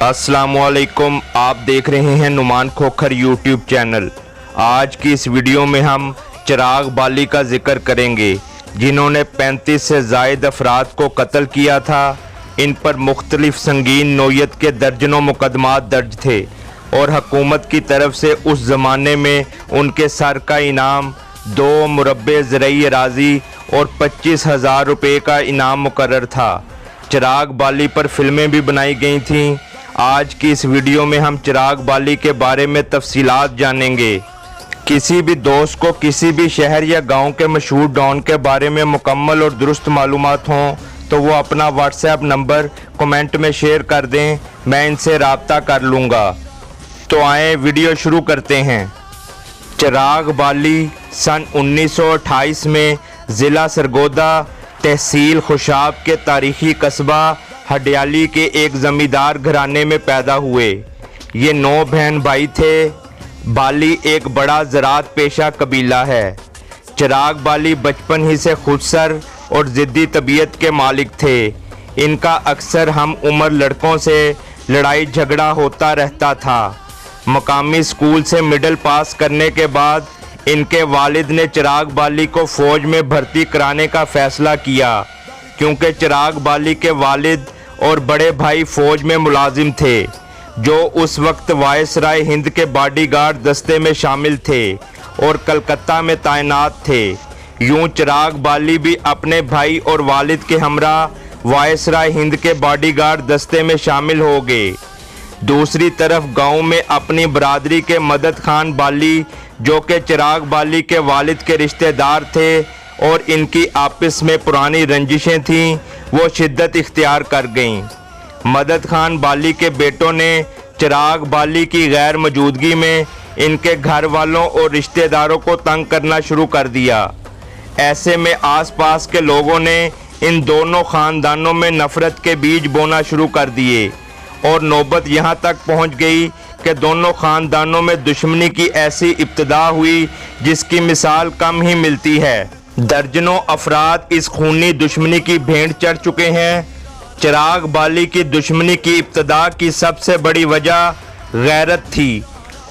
अस्सलामुअलैकुम, आप देख रहे हैं नुमान खोखर यूट्यूब चैनल। आज की इस वीडियो में हम चिराग बाली का जिक्र करेंगे, जिन्होंने 35 से ज़ायद अफराद को कत्ल किया था। इन पर मुख्तलिफ संगीन नौयत के दर्जनों मुकदमात दर्ज थे और हुकूमत की तरफ से उस ज़माने में उनके सर का इनाम 2 मुरब्बे ज़रई अराज़ी और 25,000 रुपये का इनाम मुकर्रर था। चिराग बाली पर फिल्में भी बनाई गई थीं। आज की इस वीडियो में हम चिराग बाली के बारे में तफसीलात जानेंगे। किसी भी दोस्त को किसी भी शहर या गांव के मशहूर डॉन के बारे में मुकम्मल और दुरुस्त मालूमात हों तो वो अपना व्हाट्सएप नंबर कमेंट में शेयर कर दें, मैं इनसे रब्ता कर लूँगा। तो आए वीडियो शुरू करते हैं। चिराग बाली सन 1928 में ज़िला सरगोदा तहसील खुशाब के तारीखी कस्बा हडियाली के एक ज़मींदार घराने में पैदा हुए। ये 9 बहन भाई थे। बाली एक बड़ा ज़राअत पेशा कबीला है। चिराग बाली बचपन ही से खुदसर और ज़िद्दी तबीयत के मालिक थे। इनका अक्सर हम उम्र लड़कों से लड़ाई झगड़ा होता रहता था। मकामी स्कूल से मिडिल पास करने के बाद इनके वालिद ने चिराग बाली को फ़ौज में भर्ती कराने का फ़ैसला किया, क्योंकि चिराग बाली के वालिद और बड़े भाई फ़ौज में मुलाजिम थे, जो उस वक्त वायसराय हिंद के बॉडीगार्ड दस्ते में शामिल थे और कलकत्ता में तैनात थे। यूं चिराग बाली भी अपने भाई और वालिद के हमरा वायसराय हिंद के बॉडीगार्ड दस्ते में शामिल हो गए। दूसरी तरफ गांव में अपनी बरादरी के मदद खान बाली, जो कि चिराग बाली के वालिद के रिश्तेदार थे और इनकी आपस में पुरानी रंजिशें थीं, वो शिद्दत इख्तियार कर गईं। मदद खान बाली के बेटों ने चिराग बाली की गैर मौजूदगी में इनके घर वालों और रिश्तेदारों को तंग करना शुरू कर दिया। ऐसे में आसपास के लोगों ने इन दोनों ख़ानदानों में नफ़रत के बीज बोना शुरू कर दिए और नौबत यहाँ तक पहुँच गई कि दोनों ख़ानदानों में दुश्मनी की ऐसी इब्तिदा हुई जिसकी मिसाल कम ही मिलती है। दर्जनों अफराद इस खूनी दुश्मनी की भेंट चढ़ चुके हैं। चिराग बाली की दुश्मनी की इब्तिदा की सबसे बड़ी वजह गैरत थी।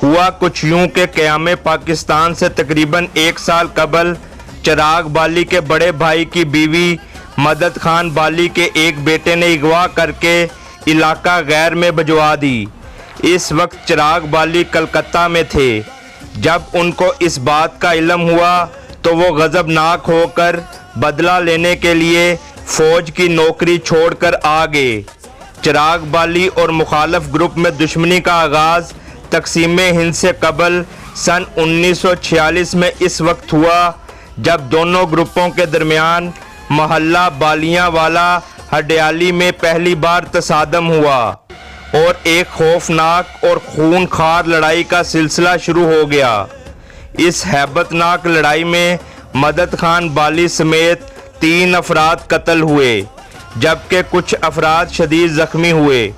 हुआ कुछ यूं कि क़याम पाकिस्तान से तकरीबन 1 साल कबल चिराग बाली के बड़े भाई की बीवी मदद खान बाली के एक बेटे ने अगवा करके इलाका गैर में भिजवा दी। इस वक्त चिराग बाली कलकत्ता में थे। जब उनको इस बात का इल्म हुआ तो वो गज़बनाक होकर बदला लेने के लिए फ़ौज की नौकरी छोड़कर आ गए। चिराग बाली और मुखालफ ग्रुप में दुश्मनी का आगाज़ तक़सीम हिंद से कबल सन 1946 में इस वक्त हुआ, जब दोनों ग्रुपों के दरमियान मोहल्ला बालियाँ वाला हडियाली में पहली बार तसादम हुआ और एक खौफनाक और खूनखार लड़ाई का सिलसिला शुरू हो गया। इस हैबतनाक लड़ाई में मदद खान बाली समेत 3 अफराद कत्ल हुए, जबकि कुछ अफराद शदीद ज़ख्मी हुए,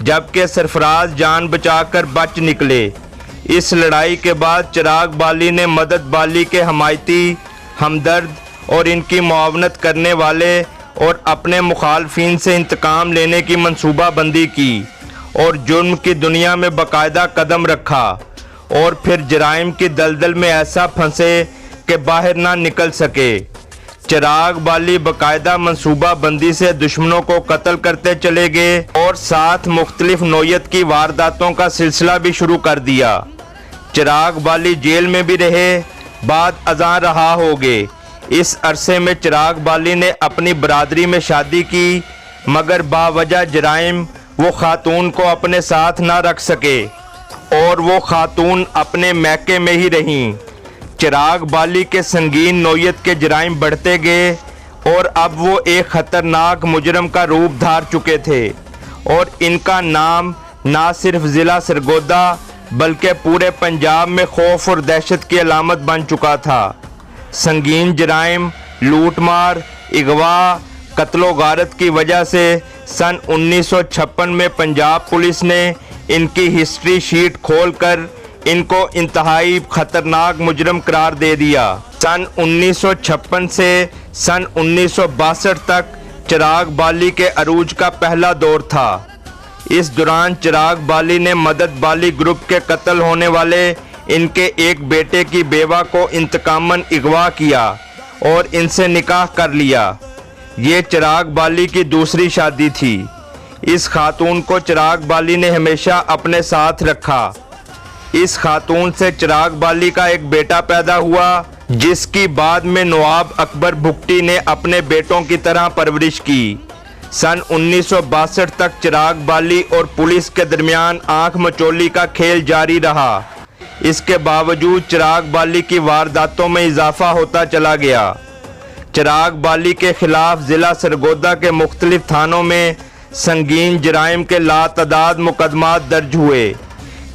जबकि सरफराज जान बचाकर बच निकले। इस लड़ाई के बाद चिराग बाली ने मदद बाली के हमायती, हमदर्द और इनकी मुआवनत करने वाले और अपने मुखालफिन से इंतकाम लेने की मंसूबा बंदी की और जुर्म की दुनिया में बाकायदा कदम रखा और फिर जराइम की दलदल में ऐसा फंसे कि बाहर ना निकल सके। चिराग बाली बाकायदा मंसूबा बंदी से दुश्मनों को कत्ल करते चले गए और साथ मुख्तलिफ नौयत की वारदातों का सिलसिला भी शुरू कर दिया। चिराग बाली जेल में भी रहे, बाद अज़ां रहा हो गए। इस अरसे में चिराग बाली ने अपनी बरादरी में शादी की, मगर बावजह जराइम वो खातून को अपने साथ ना रख सके और वो खातून अपने मैके में ही रहीं। चिराग बाली के संगीन नौयत के जराइम बढ़ते गए और अब वो एक ख़तरनाक मुजरम का रूप धार चुके थे और इनका नाम ना सिर्फ ज़िला सरगोदा बल्कि पूरे पंजाब में खौफ और दहशत की अलामत बन चुका था। संगीन जराइम, लूट मार, अगवा, कत्लो गारत की वजह से सन 1956 में पंजाब पुलिस ने इनकी हिस्ट्री शीट खोलकर इनको इंतहाई ख़तरनाक मुजरम करार दे दिया। सन 1956 से सन 1962 तक चिराग बाली के अरूज का पहला दौर था। इस दौरान चिराग बाली ने मदद बाली ग्रुप के कत्ल होने वाले इनके एक बेटे की बेवा को इंतकामन अगवा किया और इनसे निकाह कर लिया। ये चिराग बाली की दूसरी शादी थी। इस खातून को चिराग बाली ने हमेशा अपने साथ रखा। इस खातून से चिराग बाली का एक बेटा पैदा हुआ, जिसकी बाद में नवाब अकबर भुट्टी ने अपने बेटों की तरह परवरिश की। सन 1962 तक चिराग बाली और पुलिस के दरमियान आंख मचोली का खेल जारी रहा। इसके बावजूद चिराग बाली की वारदातों में इजाफा होता चला गया। चिराग बाली के खिलाफ ज़िला सरगोदा के मुख्तलिफ थानों में संगीन जराइम के लातदाद मुकदमात दर्ज हुए,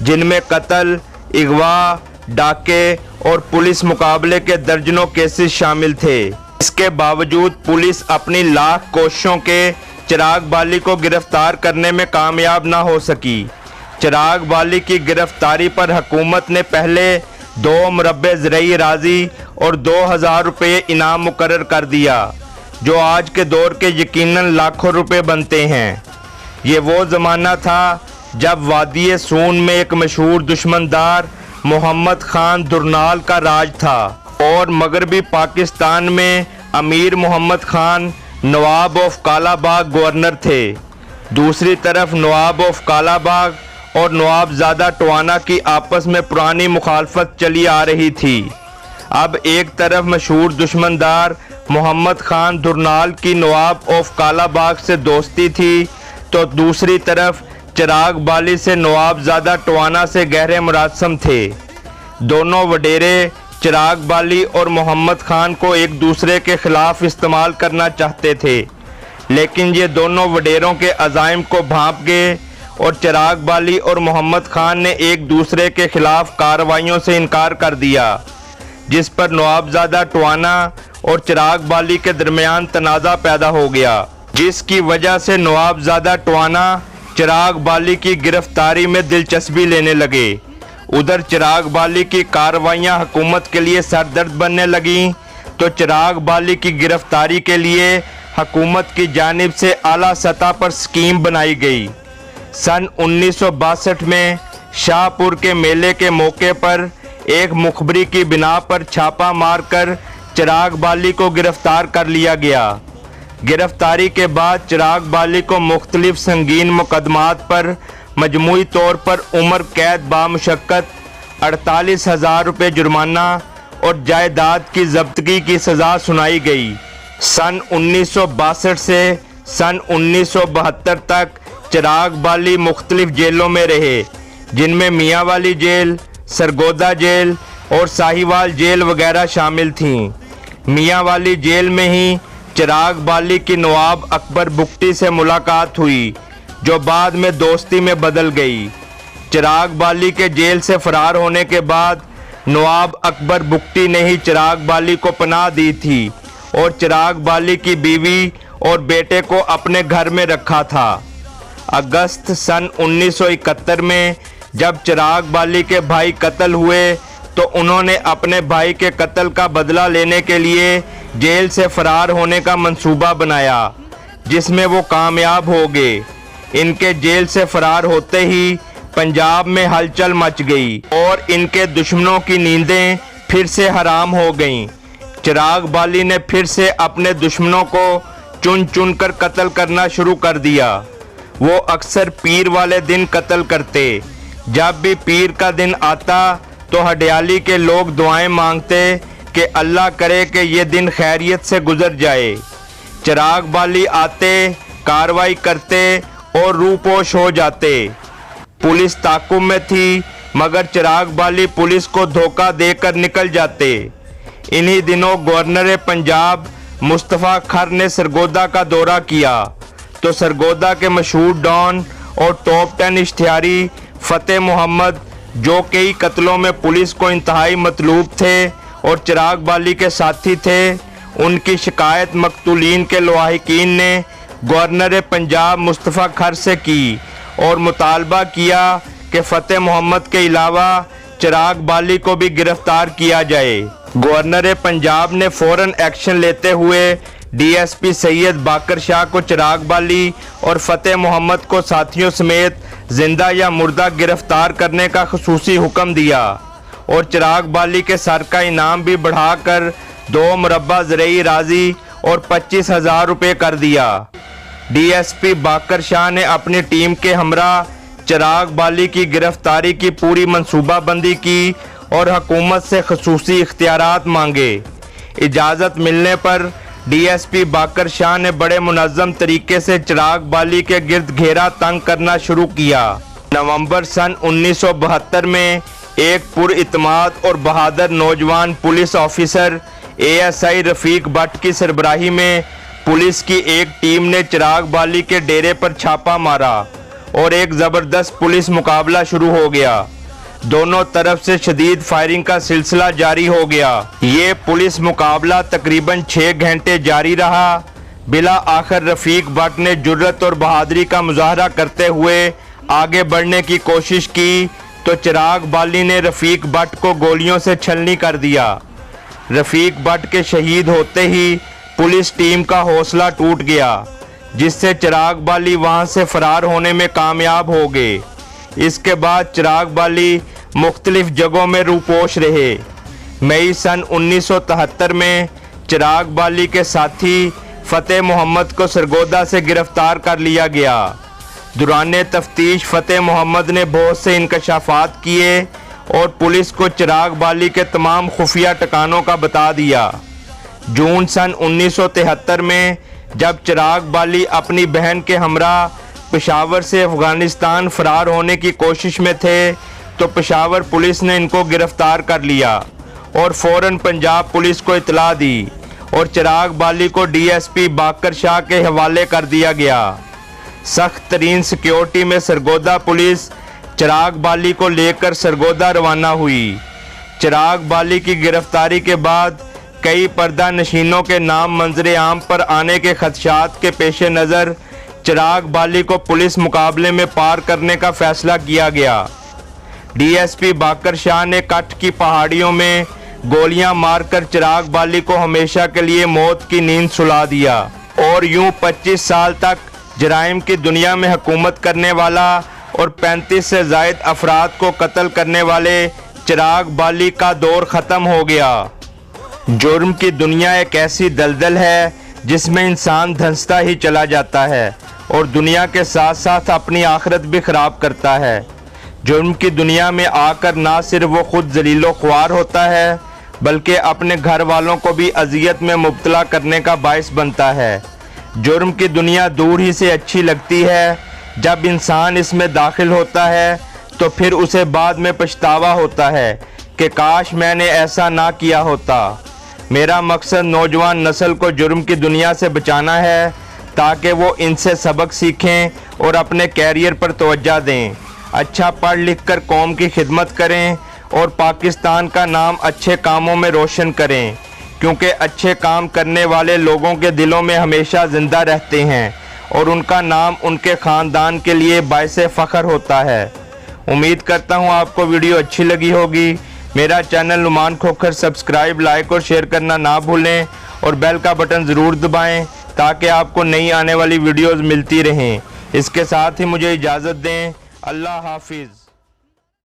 जिनमें कत्ल, अगवा, डाके और पुलिस मुकाबले के दर्जनों केसेस शामिल थे। इसके बावजूद पुलिस अपनी लाख कोशिशों के चिराग बाली को गिरफ्तार करने में कामयाब ना हो सकी। चिराग बाली की गिरफ्तारी पर हुकूमत ने पहले 2 मुरब्बे ज़रई राजी और 2000 रुपये इनाम मुकर्रर कर दिया, जो आज के दौर के यकीनन लाखों रुपए बनते हैं। ये वो ज़माना था जब वादी सून में एक मशहूर दुश्मनदार मोहम्मद खान दुरनाल का राज था और मगरबी पाकिस्तान में अमीर मोहम्मद खान नवाब ऑफ कालाबाग गवर्नर थे। दूसरी तरफ नवाब ऑफ कालाबाग और नवाबजादा टवाना की आपस में पुरानी मुखालफत चली आ रही थी। अब एक तरफ मशहूर दुश्मनदार मोहम्मद खान दुरनाल की नवाब ऑफ कालाबाग से दोस्ती थी, तो दूसरी तरफ चिराग बाली से नवाबजादा टवाना से गहरे मुरादसम थे। दोनों वडेरे चिराग बाली और मोहम्मद खान को एक दूसरे के खिलाफ इस्तेमाल करना चाहते थे, लेकिन ये दोनों वडेरों के अज़ाइम को भांप गए और चिराग बाली और मोहम्मद खान ने एक दूसरे के खिलाफ कार्रवाइयों से इनकार कर दिया, जिस पर नवाबजादा टवाना और चिराग बाली के दरमियान तनाज़ा पैदा हो गया, जिसकी वजह से नवाबजादा टवाना चिराग बाली की गिरफ्तारी में दिलचस्पी लेने लगे। उधर चिराग बाली की कार्रवाइयाँ हुकूमत के लिए सरदर्द बनने लगीं, तो चिराग बाली की गिरफ्तारी के लिए हुकूमत की जानिब से आला सतह पर स्कीम बनाई गई। सन 1962 में शाहपुर के मेले के मौके पर एक मुखबरी की बिना पर छापा मारकर चिराग बाली को गिरफ्तार कर लिया गया। गिरफ्तारी के बाद चिराग बाली को मुख्तलिफ संगीन मुकदमात पर मजमूई तौर पर उम्र कैद बामुशक्कत, 48,000 रुपये जुर्माना और जायदाद की जब्तगी की सज़ा सुनाई गई। सन 1962 से सन 1972 तक चिराग बाली मुख्तलिफ जेलों में रहे, जिनमें मियाँ वाली जेल, सरगोदा जेल और साहिवाल जेल वगैरह शामिल थीं। मियाँ वाली जेल में ही चिराग बाली की नवाब अकबर भुट्टी से मुलाकात हुई, जो बाद में दोस्ती में बदल गई। चिराग बाली के जेल से फरार होने के बाद नवाब अकबर भुट्टी ने ही चिराग बाली को पनाह दी थी और चिराग बाली की बीवी और बेटे को अपने घर में रखा था। अगस्त सन 1971 में जब चिराग बाली के भाई कत्ल हुए, तो उन्होंने अपने भाई के कत्ल का बदला लेने के लिए जेल से फरार होने का मंसूबा बनाया, जिसमें वो कामयाब हो गए। इनके जेल से फरार होते ही पंजाब में हलचल मच गई और इनके दुश्मनों की नींदें फिर से हराम हो गईं। चिराग बाली ने फिर से अपने दुश्मनों को चुन चुन कर कत्ल करना शुरू कर दिया। वो अक्सर पीर वाले दिन कत्ल करते। जब भी पीर का दिन आता तो हडियाली के लोग दुआएं मांगते कि अल्लाह करे कि ये दिन खैरियत से गुजर जाए। चिराग बाली आते, कार्रवाई करते और रूपोश हो जाते। पुलिस ताक़ुब में थी, मगर चिराग बाली पुलिस को धोखा देकर निकल जाते। इन्हीं दिनों गवर्नर पंजाब मुस्तफ़ा खर ने सरगोदा का दौरा किया, तो सरगोदा के मशहूर डॉन और टॉप 10 इश्तिहारी फ़तेह मोहम्मद, जो कई कत्लों में पुलिस को इंतहाई मतलूब थे और चिराग बाली के साथी थे, उनकी शिकायत मकतूलीन के लवाहिकीन ने गवर्नर पंजाब मुस्तफ़ा खर से की और मुतालबा किया कि फ़तेह मोहम्मद के अलावा चिराग बाली को भी गिरफ्तार किया जाए। गवर्नर पंजाब ने फ़ौरन एक्शन लेते हुए डीएसपी सैयद बाकर शाह को चिराग बाली और फतेह मोहम्मद को साथियों समेत जिंदा या मुर्दा गिरफ्तार करने का खुसूसी हुक्म दिया और चिराग बाली के सर का इनाम भी बढ़ाकर 2 मुरब्बा ज़रई राज़ी और 25,000 रुपये कर दिया। डीएसपी बाकर शाह ने अपनी टीम के हमरा चिराग बाली की गिरफ्तारी की पूरी मंसूबाबंदी की और हुकूमत से खुसूसी इख्तियारात मांगे। इजाज़त मिलने पर डीएसपी बाकर शाह ने बड़े मुनज़्ज़म तरीके से चिराग बाली के गिर्द घेरा तंग करना शुरू किया। नवंबर सन 1972 में एक पुरइत्माद और बहादुर नौजवान पुलिस ऑफिसर एएसआई रफ़ीक भट्ट की सरबराही में पुलिस की एक टीम ने चिराग बाली के डेरे पर छापा मारा और एक ज़बरदस्त पुलिस मुकाबला शुरू हो गया। दोनों तरफ से शदीद फायरिंग का सिलसिला जारी हो गया। ये पुलिस मुकाबला तकरीबन 6 घंटे जारी रहा। बिला आखिर रफ़ीक भट्ट ने जुर्रत और बहादुरी का मुजाहरा करते हुए आगे बढ़ने की कोशिश की तो चिराग बाली ने रफ़ीक भट्ट को गोलियों से छलनी कर दिया। रफ़ीक भट्ट के शहीद होते ही पुलिस टीम का हौसला टूट गया, जिससे चिराग बाली वहां से फरार होने में कामयाब हो गए। इसके बाद चिराग बाली मुख्तलिफ जगहों में रूपोश रहे। मई सन 1973 में चिराग बाली के साथी फतेह मोहम्मद को सरगोदा से गिरफ्तार कर लिया गया। दौरान तफ्तीश फतेह मोहम्मद ने बहुत से इंकशाफात किए और पुलिस को चिराग बाली के तमाम खुफिया ठिकानों का बता दिया। जून सन 1973 में जब चिराग बाली अपनी बहन के हमरा पेशावर से अफ़गानिस्तान फरार होने की कोशिश में थे तो पेशावर पुलिस ने इनको गिरफ्तार कर लिया और फ़ौरन पंजाब पुलिस को इतला दी और चिराग बाली को डीएसपी बाकर शाह के हवाले कर दिया गया। सख्त तरीन सिक्योरिटी में सरगोदा पुलिस चिराग बाली को लेकर सरगोदा रवाना हुई। चिराग बाली की गिरफ्तारी के बाद कई पर्दा नशीनों के नाम मंजर आम पर आने के खदशात के पेश नज़र चिराग बाली को पुलिस मुकाबले में पार करने का फैसला किया गया। डीएसपी बाकर शाह ने कट की पहाड़ियों में गोलियां मारकर चिराग बाली को हमेशा के लिए मौत की नींद सुला दिया और यूं 25 साल तक जराइम की दुनिया में हुकूमत करने वाला और 35 से ज़ायद अफराद को कत्ल करने वाले चिराग बाली का दौर ख़त्म हो गया। जुर्म की दुनिया एक ऐसी दलदल है जिसमें इंसान धंसता ही चला जाता है और दुनिया के साथ साथ अपनी आखिरत भी ख़राब करता है। जुर्म की दुनिया में आकर ना सिर्फ वो खुद जलीलो ख्वार होता है बल्कि अपने घर वालों को भी अजियत में मुब्तला करने का बाइस बनता है। जुर्म की दुनिया दूर ही से अच्छी लगती है, जब इंसान इसमें दाखिल होता है तो फिर उसे बाद में पछतावा होता है कि काश मैंने ऐसा ना किया होता। मेरा मकसद नौजवान नस्ल को जुर्म की दुनिया से बचाना है ताकि वो इनसे सबक सीखें और अपने कैरियर पर तवज्जो दें, अच्छा पढ़ लिख कर कौम की खिदमत करें और पाकिस्तान का नाम अच्छे कामों में रोशन करें, क्योंकि अच्छे काम करने वाले लोगों के दिलों में हमेशा ज़िंदा रहते हैं और उनका नाम उनके ख़ानदान के लिए बाइसे फ़ख्र होता है। उम्मीद करता हूँ आपको वीडियो अच्छी लगी होगी। मेरा channel Numan Khokhar subscribe, like और शेयर करना ना भूलें और बेल का बटन ज़रूर दबाएं ताकि आपको नई आने वाली वीडियोज़ मिलती रहें। इसके साथ ही मुझे इजाज़त दें। अल्लाह हाफिज़।